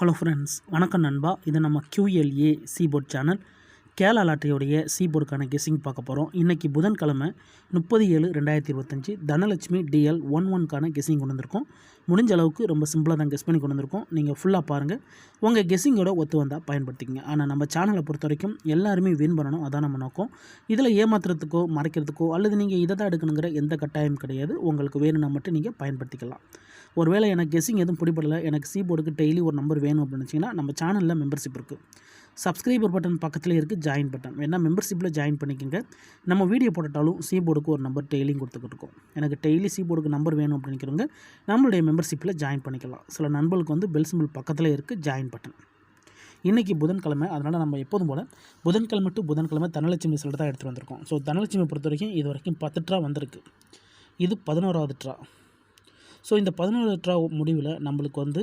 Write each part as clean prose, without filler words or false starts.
Hello friends, வணக்கம் நண்பா. இது நம்ம QLA சீபோர்ட் சேனல். கேரளா லாட்டரியோடைய சீபோர்டுக்கான கெஸ்ஸிங் பார்க்க போகிறோம். இன்றைக்கி புதன்கிழமை 30/7/2025 தனலட்சுமி DL 11க்கான கெஸ்ஸிங் கொண்டு வந்திருக்கோம். முடிஞ்ச அளவுக்கு ரொம்ப சிம்பிளாக தான் கெஸ் பண்ணி கொண்டு வந்திருக்கோம். நீங்கள் ஃபுல்லாக பாருங்கள். உங்கள் கெஸ்ஸிங்கோட ஒத்து வந்தால் பயன்படுத்திக்கங்க. ஆனால் நம்ம சேனலை பொறுத்த வரைக்கும் எல்லாருமே வின் பண்ணணும், அதான் நம்ம நோக்கம். இதில் ஏமாத்துறதுக்கோ மறைக்கிறதுக்கோ அல்லது நீங்கள் இதை தான் எடுக்கணுங்கிற எந்த கட்டாயம் கிடையாது. உங்களுக்கு வேணும்னா மட்டும் நீங்கள் பயன்படுத்திக்கலாம். ஒருவேளை எனக்கு கெஸ்ஸிங் எதுவும் பிடிப்படலை, எனக்கு சீபோர்டுக்கு டெய்லி ஒரு நம்பர் வேணும் அப்படின்னு வச்சிங்கன்னா நம்ம சேனலில் மெம்பர்ஷிப் இருக்குது. சப்ஸ்கிரைபர் பட்டன் பக்கத்தில் இருக்குது ஜாயின் பட்டன், வேணா மெம்பர்ஷிப்பில் ஜாயின் பண்ணிக்கோங்க. நம்ம வீடியோ போட்டாலும் சீபோர்டுக்கு ஒரு நம்பர் டெய்லியும் கொடுத்துக்கிட்டு இருக்கோம். எனக்கு டெய்லி சீபோர்டுக்கு நம்பர் வேணும் அப்படின்னு நினைக்கிறவங்க நம்மளுடைய மெம்பர்ஷிப்பில் ஜாயின் பண்ணிக்கலாம். சில நண்பர்களுக்கு பெல் சிம்பிள் பக்கத்தில் இருக்குது ஜாயின் பட்டன். இன்றைக்கி புதன்கிழமை, அதனால் நம்ம எப்போதும் போல் புதன்கிழமை டு புதன்கிழமை தனலட்சுமி ரிசல்ட் தான் எடுத்துகிட்டு வந்திருக்கோம். ஸோ தனலட்சுமி பொறுத்த வரைக்கும் இது வரைக்கும் 10 ட்ரா வந்திருக்கு. இது 11வது ட்ரா. ஸோ இந்த 11வது ட்ரா முடிவில் நம்மளுக்கு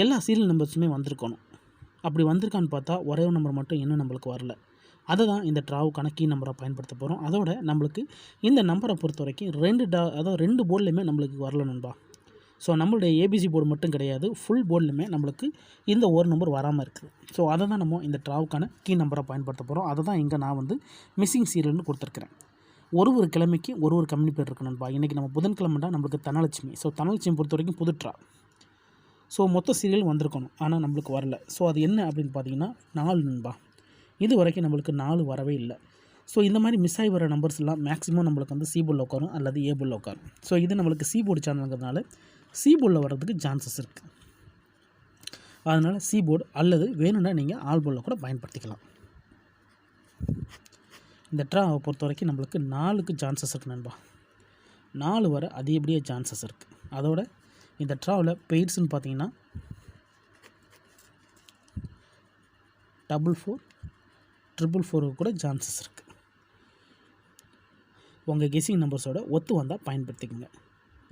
எல்லா சீரியல் நம்பர்ஸுமே வந்திருக்கணும். அப்படி வந்திருக்கான்னு பார்த்தா ஒரே ஒரு நம்பர் மட்டும் இன்னும் நம்மளுக்கு வரல. அதை தான் இந்த ட்ராவுக்கான கீ நம்பராக பயன்படுத்த போகிறோம். அதோட நம்மளுக்கு இந்த நம்பரை பொறுத்த வரைக்கும் 2 போர்ட்லையுமே நம்மளுக்கு வரல நண்பா. ஸோ நம்மளுடைய ஏபிசி போர்டு மட்டும் கிடையாது, ஃபுல் போர்ட்லையுமே நம்மளுக்கு இந்த ஒரு நம்பர் வராமல் இருக்குது. ஸோ அதை தான் நம்ம இந்த ட்ராவுக்கான கீ நம்பராக பயன்படுத்த போகிறோம். அதை தான் இங்கே நான் மிஸ்ஸிங் சீரியல்னு கொடுத்துருக்குறேன். ஒரு கெழமைக்கு ஒரு கம்பெனி பேர் இருக்குது நண்பா. இன்றைக்கி நம்ம புதன்கிழமைனா நம்மளுக்கு தனலட்சுமி. ஸோ தனலட்சுமி பொறுத்த வரைக்கும் புது ட்ரா. ஸோ மொத்த சீரியல் வந்திருக்கணும், ஆனால் நம்மளுக்கு வரல. ஸோ அது என்ன அப்படின்னு பார்த்தீங்கன்னா 4 நண்பா. இது வரைக்கும் நம்மளுக்கு 4 வரவே இல்லை. ஸோ இந்த மாதிரி மிஸ் ஆகி வர நம்பர்ஸ் எல்லாம் மேக்ஸிமம் நம்மளுக்கு C-போர்டில் உட்காரும் அல்லது A-போர்டில் உட்காரும். ஸோ இது நம்மளுக்கு C-போர்டு சேனலுங்கிறதுனால C-போர்டில் வர்றதுக்கு சான்சஸ் இருக்குது. அதனால் C-போர்டு அல்லது வேணும்னா நீங்கள் ஆல்-போர்டில் கூட பயன்படுத்திக்கலாம். இந்த ட்ராவை பொறுத்த வரைக்கும் நம்மளுக்கு 4க்கு சான்சஸ் இருக்குது நண்பா. 4 வர அதிகப்படியாக சான்சஸ் இருக்குது. அதோட இந்த ட்ராவில் பெய்ட்ஸ்ன்னு பார்த்தீங்கன்னா 44, 444 கூட சான்சஸ் இருக்குது. உங்கள் கெஸ்ஸிங் நம்பர்ஸோட ஒத்து வந்தால் பயன்படுத்திக்கோங்க.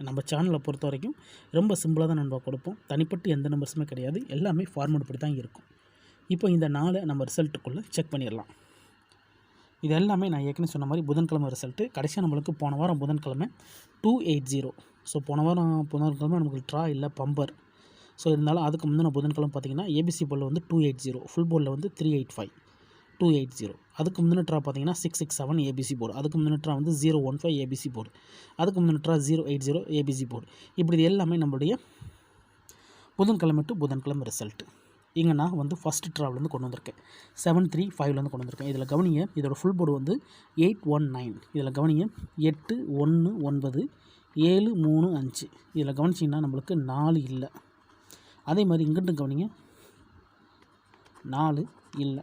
நம்ம சேனலை பொறுத்த வரைக்கும் ரொம்ப சிம்பிளாக தான் நண்பா கொடுப்போம். தனிப்பட்டு எந்த நம்பர்ஸுமே கிடையாது, எல்லாமே ஃபார்மேட் படி தான் இருக்கும். இப்போ இந்த 4 நம்ம ரிசல்ட்டுக்குள்ளே செக் பண்ணிடலாம். இது எல்லாமே நான் ஏற்கனவே சொன்ன மாதிரி புதன்கிழமை ரிசல்ட்டு. கடைசியாக நம்மளுக்கு போன வாரம் புதன்கிழமை 280. ஸோ போன வாரம் புதன்கிழமை நமக்கு ட்ரா இல்லை, பம்பர். ஸோ இருந்தாலும் அதுக்கு முந்தின புதன்கிழமை பார்த்திங்கன்னா ஏபிசி போர்டில் 280, ஃபுல் போர்டில் 385, 280. அதுக்கு முந்தின ட்ரா பார்த்திங்கன்னா 667 ஏபிசி போர்டு. அதுக்கு முந்தின ட்ரா 015 ஏபிசி போர்டு. அதுக்கு முந்தின ட்ரா 080 ஏபிசி போர்டு. இப்படி இது எல்லாமே நம்மளுடைய புதன்கிழமை டு புதன்கிழமை ரிசல்ட்டு. இங்கே நான் ஃபஸ்ட்டு ட்ராவிலேருந்து கொண்டு வந்திருக்கேன். 735 கொண்டு வந்திருக்கேன். இதில் கவனிங்க, இதோட ஃபுல் போர்டு 819. இதில் கவனிங்க 819 735. இதில் கவனிச்சிங்கன்னா நம்மளுக்கு 4 இல்லை. அதே மாதிரி இங்கிட்டு கவனிங்க 4 இல்லை.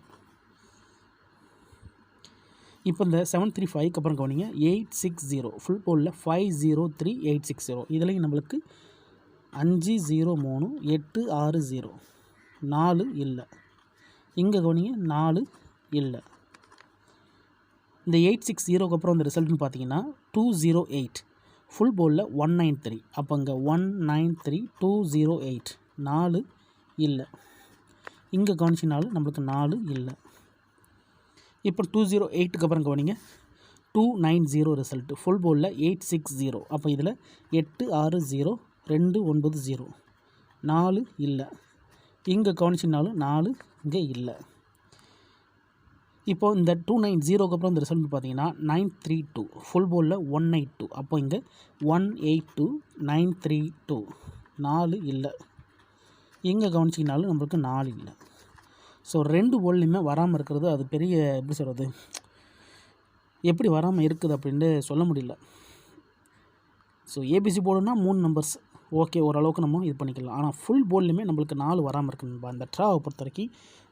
இப்போ இந்த 735க்கு அப்புறம் கவனிங்க 860, ஃபுல் போர்டில் 503860. இதுலேயும் நம்மளுக்கு 503 860, 4 இல்லை. இங்கே கவனிங்க 4 இல்லை. இந்த 860க்கு அப்புறம் இந்த ரிசல்ட்னு பார்த்தீங்கன்னா 208, ஃபுல் போர்டில் 193. அப்போ இங்கே 193 208, 4 இல்லை. இங்கே கவனிச்சினாலும் நம்மளுக்கு 4 இல்லை. இப்போ 208க்கு அப்புறம் கவனிங்க 290 ரிசல்ட்டு, ஃபுல் போர்டில் 860. அப்போ இதில் 860 290, 4 இல்லை. இங்கே கவனிச்சினாலும் 4 இங்கே இல்லை. இப்போ இந்த 290க்கு அப்புறம் இந்த ரிசல்ட் பார்த்தீங்கன்னா 932, ஃபுல் போர்டில் 182. அப்போ இங்கே 182 932, 4 இல்லை. இங்கே கவனிச்சிங்கனாலும் நம்மளுக்கு 4 இல்லை. ஸோ 2 போர்ட்லையுமே வராமல் இருக்கிறது அது பெரிய எப்படி சொல்கிறது, எப்படி வராமல் இருக்குது அப்படின்ட்டு சொல்ல முடியல. ஸோ ஏபிசி போர்டுனா 3 நம்பர்ஸ் ஓகே, ஓரளவுக்கு நம்ம இது பண்ணிக்கலாம். ஆனால் ஃபுல் போர்ட்லையுமே நம்மளுக்கு 4 வராமல் இருக்குன்னு அந்த ட்ராவை பொறுத்த வரைக்கும்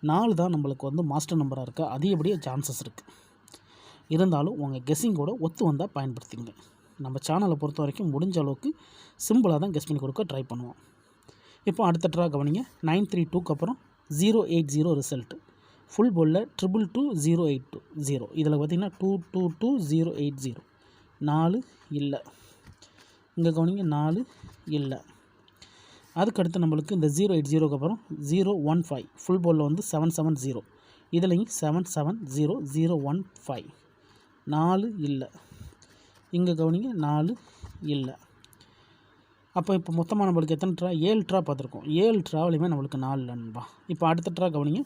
4 தான் நம்மளுக்கு மாஸ்டர் நம்பராக இருக்குது. அதிகப்படியாக சான்சஸ் இருக்குது. இருந்தாலும் உங்கள் கெஸ்ஸிங்கோட ஒத்து வந்தால் பயன்படுத்திங்க. நம்ம சேனலை பொறுத்த வரைக்கும் முடிஞ்ச அளவுக்கு சிம்பிளாக தான் கெஸ் பண்ணி கொடுக்க ட்ரை பண்ணுவோம். இப்போ அடுத்த ட்ரா கவனிங்க 932க்கு அப்புறம் 080 ரிசல்ட்டு, ஃபுல் போர்டில் 222 080. இதில் பார்த்திங்கன்னா 222080, 4 இல்லை. இங்கே கவனிங்க 4 இல்லை. அதுக்கடுத்து நம்மளுக்கு இந்த 080க்கு அப்புறம் 015, ஃபுல் போர்டில் 770. இதுலேயும் 770 015, 4 இல்லை. இங்கே கவனிங்க 4 இல்லை. அப்போ இப்போ மொத்தமாக நம்மளுக்கு எத்தனை ட்ரா 7 ட்ரா பார்த்துருக்கோம். 7 ட்ராவிலையுமே நம்மளுக்கு 4 இல்லை நண்பா. இப்போ அடுத்த ட்ரா கவனிங்க.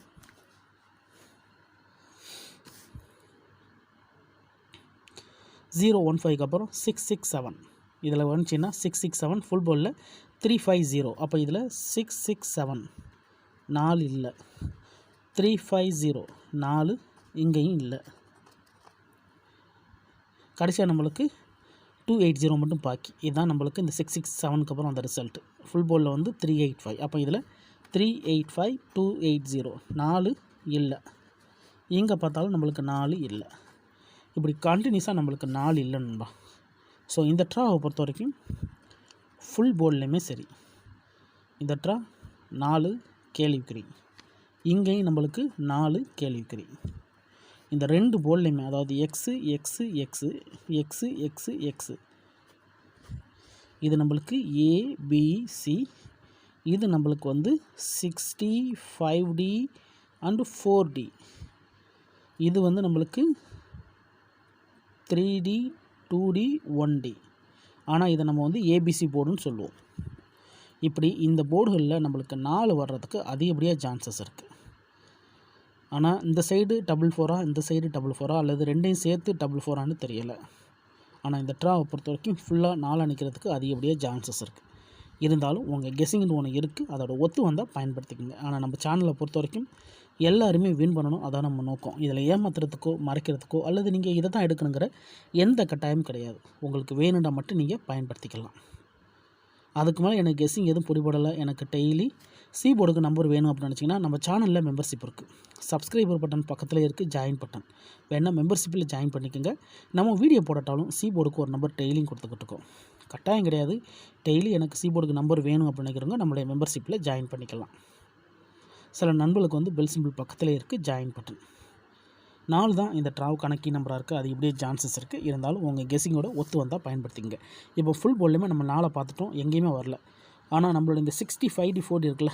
015க்கு அப்புறம் 667 இதில் வந்துச்சுன்னா 667 ஃபுல் போலில் 350. அப்போ இதில் 667 4 இல்லை, 350 4 இங்கேயும் இல்லை. கடைசியாக நம்மளுக்கு 280 மட்டும் பாக்கி. இதுதான் நம்மளுக்கு இந்த 667க்கு அப்புறம் அந்த ரிசல்ட்டு. ஃபுல் போலில் வந்து 385. அப்போ இதில் 385 280 4 இல்லை, எங்கே பார்த்தாலும் நம்மளுக்கு 4 இல்லை. இப்படி கண்டினியூஸாக நம்மளுக்கு 4 இல்லை நண்பா. ஸோ இந்த ட்ராவை பொறுத்த வரைக்கும் ஃபுல் போர்ட்லேயுமே சரி, இந்த ட்ரா 4 கேள்விக்குறி, இங்கேயும் நம்மளுக்கு 4 கேள்விக்குறி. இந்த 2 போர்ட்லேயுமே அதாவது x x x x x x, இது நம்மளுக்கு ஏபிசி, இது நம்மளுக்கு வந்து 60 5D அண்டு 4D, இது வந்து நம்மளுக்கு 3D 2D 1D. ஆனால் இதை நம்ம வந்து ஏபிசி போர்டுன்னு சொல்லுவோம். இப்படி இந்த போர்டுகளில் நம்மளுக்கு 4 வர்றதுக்கு அதிகப்படியாக சான்சஸ் இருக்குது. ஆனால் இந்த சைடு 4 இந்த சைடு 4 அல்லது ரெண்டையும் சேர்த்து 4 தெரியலை. ஆனால் இந்த ட்ராவை பொறுத்த வரைக்கும் ஃபுல்லாக 4 அணிக்கிறதுக்கு அதிகப்படியாக சான்சஸ் இருக்குது. இருந்தாலும் உங்கள் கெஸ்ஸிங்னு ஒன்று இருக்குது, அதோட ஒத்து வந்தால் பயன்படுத்திக்கோங்க. ஆனால் நம்ம சேனலை பொறுத்த வரைக்கும் எல்லாருமே வின் பண்ணணும், அதான் நம்ம நோக்கம். இதில் ஏமாத்துறதுக்கோ மறைக்கிறதுக்கோ அல்லது நீங்கள் இதை தான் எடுக்கணுங்கிற எந்த கட்டாயமும் கிடையாது. உங்களுக்கு வேணும்னா மட்டும் நீங்கள் பயன்படுத்திக்கலாம். அதுக்கு மேலே எனக்கு கெஸ்ஸிங் எதுவும் பிடிபடலை, எனக்கு டெய்லி போர்டுக்கு நம்பர் வேணும் அப்படின்னு நினச்சிங்கன்னா நம்ம சேனலில் மெம்பர்ஷிப் இருக்குது. சப்ஸ்கிரைபர் பட்டன் பக்கத்தில் இருக்குது, ஜாயின் பட்டன் வேணால் மெம்பர்ஷிப்பில் ஜாயின் பண்ணிக்கோங்க. நம்ம வீடியோ போடட்டாலும் போர்டுக்கு ஒரு நம்பர் டெய்லியும் கொடுத்துக்கிட்டு இருக்கோம். கட்டாயம் கிடையாது, டெய்லி எனக்கு போர்டுக்கு நம்பர் வேணும் அப்படின்னு நினைக்கிறவங்க நம்மளுடைய மெம்பர்ஷிப்பில் ஜாயின் பண்ணிக்கலாம். சில நண்பர்களுக்கு வந்து பெல் சிம்பிள் பக்கத்தில் இருக்குது, ஜாயின் பட்டன் 4 தான் இந்த ட்ராவுக்கான கீ நம்பராக இருக்குது. அது இப்படியே சான்சஸ் இருக்குது. இருந்தாலும் உங்கள் கெஸ்ஸிங்கோட ஒத்து வந்தால் பயன்படுத்திங்க. இப்போ ஃபுல் போர்ட்லேயுமே நம்ம 4 பார்த்துட்டோம், எங்கேயுமே வரல. ஆனால் நம்மளோட இந்த 60 5D 4D இருக்குல்ல,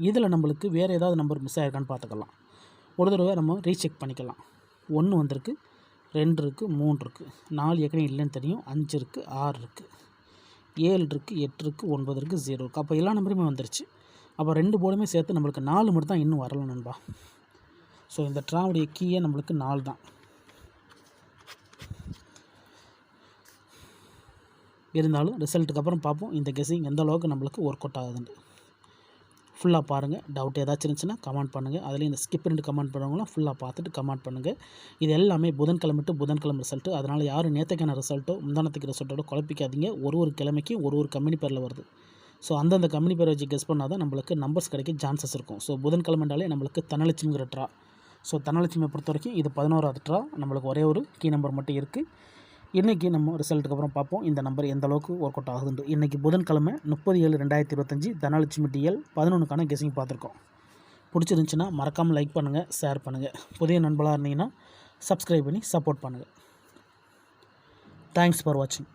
இதில் நம்மளுக்கு வேறு ஏதாவது நம்பர் மிஸ் ஆகிருக்கான்னு பார்த்துக்கலாம். ஒரு தடவை நம்ம ரீசெக் பண்ணிக்கலாம். 1 வந்திருக்கு, 2 இருக்குது, 3 இருக்குது, 4 ஏற்கனவே இல்லைன்னு தெரியும், 5 இருக்குது, 6 இருக்குது, 7 இருக்குது, 8 இருக்குது, 9 இருக்குது, 0 இருக்குது. அப்போ எல்லா நம்பருமே வந்துருச்சு. அப்போ 2 போர்டுமே சேர்த்து நம்மளுக்கு 4 மட்டும் தான் இன்னும் வரல நண்பா. ஸோ இந்த ட்ராவுடைய கீயே நம்மளுக்கு 4 தான். இருந்தாலும் ரிசல்ட்டுக்கு அப்புறம் பார்ப்போம் இந்த கெஸ்ஸிங் எந்த அளவுக்கு நம்மளுக்கு ஒர்க் அவுட் ஆகுதுன்னு. ஃபுல்லாக பாருங்கள். டவுட் ஏதாச்சும் இருந்துச்சுன்னா கமெண்ட் பண்ணுங்கள். அதில் இந்த ஸ்கிப் பண்ணிட்டு கமெண்ட் பண்ணுறவங்களாம் ஃபுல்லாக பார்த்துட்டு கமெண்ட் பண்ணுங்கள். இது எல்லாமே புதன்கிழமை ரிசல்ட்டு. அதனால் யாரும் நேற்றுக்கான ரிசல்ட்டோ முந்தானத்துக்கு ரிசல்ட்டோட குழப்பிக்காதீங்க. ஒரு கிழமைக்கும் ஒரு கம்பெனி பேரில் வருது. ஸோ அந்தந்த கம்பெனி பேரை வச்சு கெஸ் பண்ணால் தான் நம்மளுக்கு நம்பர்ஸ் கிடைக்க சான்சஸ் இருக்கும். ஸோ புதன்கிழமைண்டாலே நம்மளுக்கு தனலட்சுமிங்கிற ட்ரா. ஸோ தனலட்சுமியை பொறுத்த வரைக்கும் இது 11வது ட்ரா. நம்மளுக்கு ஒரே ஒரு கீ நம்பர் மட்டும் இருக்குது. இன்றைக்கி நம்ம ரிசல்ட்டுக்கு அப்புறம் பார்ப்போம் இந்த நம்பர் எந்த அளவுக்கு ஒர்க் அவுட் ஆகுதுன்னு. இன்றைக்கி புதன்கிழமை 30/7/2025 தனலட்சுமி DL 11க்கான கெஸ்ஸிங் பார்த்துருக்கோம். பிடிச்சிருந்துச்சின்னா மறக்காமல் லைக் பண்ணுங்கள், ஷேர் பண்ணுங்கள். புதிய நண்பர்களாக இருந்தீங்கன்னா சப்ஸ்கிரைப் பண்ணி சப்போர்ட் பண்ணுங்கள். தேங்க்ஸ் ஃபார் வாட்சிங்.